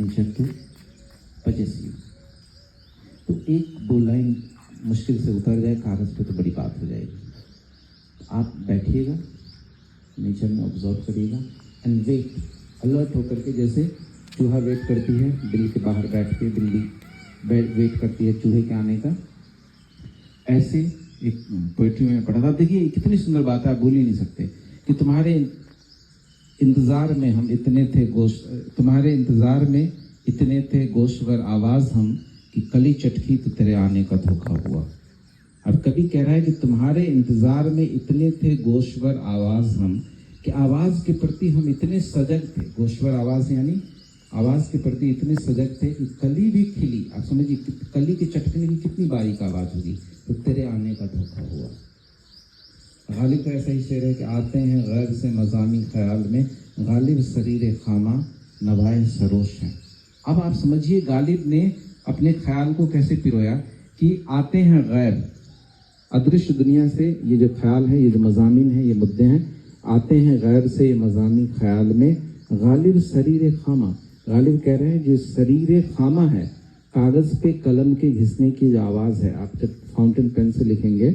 तो 25 तो एक दो लाइन मुश्किल से उतर जाए कागज़ पे तो बड़ी बात हो जाएगी। आप बैठिएगा, नेचर में ऑब्जर्व करिएगा एंड वेट, अलर्ट होकर के, जैसे चूहा वेट करती है बिल के बाहर बैठ के, बिल्ली वेट करती है चूहे के आने का। ऐसे एक पोइट्री में पढ़ा था, देखिए कितनी सुंदर बात है, आप भूल ही नहीं सकते कि तुम्हारे इंतज़ार में हम इतने थे तुम्हारे इंतज़ार में इतने थे गोश्तवर आवाज़ हम कि कली चटकी तो तेरे आने का धोखा हुआ। अब कभी कह रहा है कि तुम्हारे इंतज़ार में इतने थे गोश्तवर आवाज़ हम कि आवाज़ के प्रति हम इतने सजग थे। गोश्तवर आवाज़ यानी आवाज़ के प्रति इतने सजग थे कि कली भी खिली। आप समझिए कली के चटकने की कितनी बारीक आवाज़ होगी, तो तेरे आने का धोखा हुआ। गालिब का ऐसा ही शेर है कि आते हैं गैर से मज़ामी ख्याल में, गालिब शरीर खामा नवाए सरोश हैं। अब आप समझिए गालिब ने अपने ख्याल को कैसे पिरोया कि आते हैं गैर अदृश्य दुनिया से, ये जो ख्याल है, ये जो मज़ामीन है, ये मुद्दे हैं, आते हैं गैर से ये मज़ामी ख्याल में, गालिब शरीर खामा। गालिब कह रहे हैं जो शरीर खामा है, कागज़ पे कलम के घिसने की जो आवाज़ है, आप जब फाउंटेन पेन से लिखेंगे,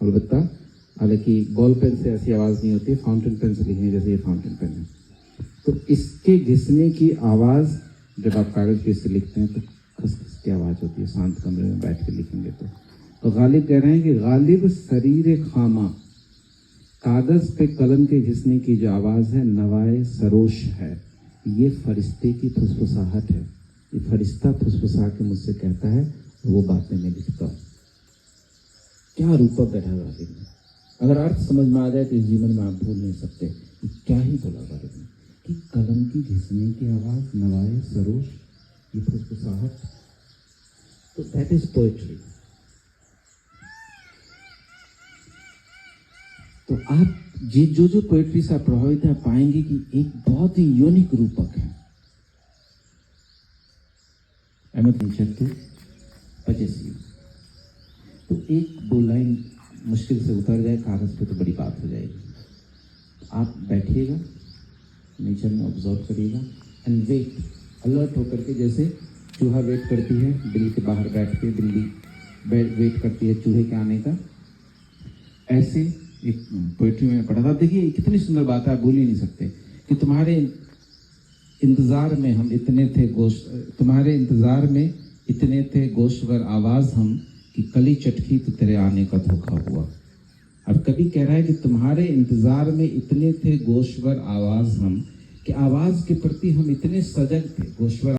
अलबत्ता हालांकि बॉल पेन से ऐसी आवाज़ नहीं होती, फाउंटेन पेन से लिखेंगे, जैसे ये फाउंटेन पेन है, तो इसके घिसने की आवाज़ जब आप कागज़ पे इससे लिखते हैं तो खस खस की आवाज़ होती है, शांत कमरे में बैठ के लिखेंगे तो गालिब कह रहे हैं कि गालिब शरीर खामा, कागज़ पे कलम के घिसने की जो आवाज़ है, नवाए सरोश है, ये फरिश्ते की फुसफुसाहट है। ये फरिश्ता फुसफुसा के मुझसे कहता है, वो बातें मैं लिखता हूँ। क्या रूपक गढ़ा गालिब ने। अगर अर्थ समझ में आ जाए तो इस जीवन में आप भूल नहीं सकते कि क्या ही बोला गालिब ने कि कलम की घिसने की आवाज़, नवाए सरोश, ये फुसफुसाहट, तो दैट इज पोएट्री। तो आप जो पोएट्री से आप प्रभावित है, पाएंगे कि एक बहुत ही यूनिक रूपक है। अहमद तो 25 तो एक दो लाइन मुश्किल से उतर जाए कागज़ पे तो बड़ी बात हो जाएगी। आप बैठिएगा, नेचर में ऑब्जर्व करिएगा एंड वेट, अलर्ट होकर के, जैसे चूहा वेट करती है बिल के बाहर बैठ के, बिल्ली वेट करती है चूहे के आने का। ऐसे एक पोइट्री में पढ़ा था, देखिए कितनी सुंदर बात है, आप भूल ही नहीं सकते कि तुम्हारे इंतज़ार में हम इतने थे तुम्हारे इंतज़ार में इतने थे गोश्तवर आवाज़ हम कि कली चटकी तो तेरे आने का धोखा हुआ। अब कभी कह रहा है कि तुम्हारे इंतज़ार में इतने थे गोश्तवर आवाज़ हम कि आवाज़ के प्रति हम इतने सजग थे। गोश्तवर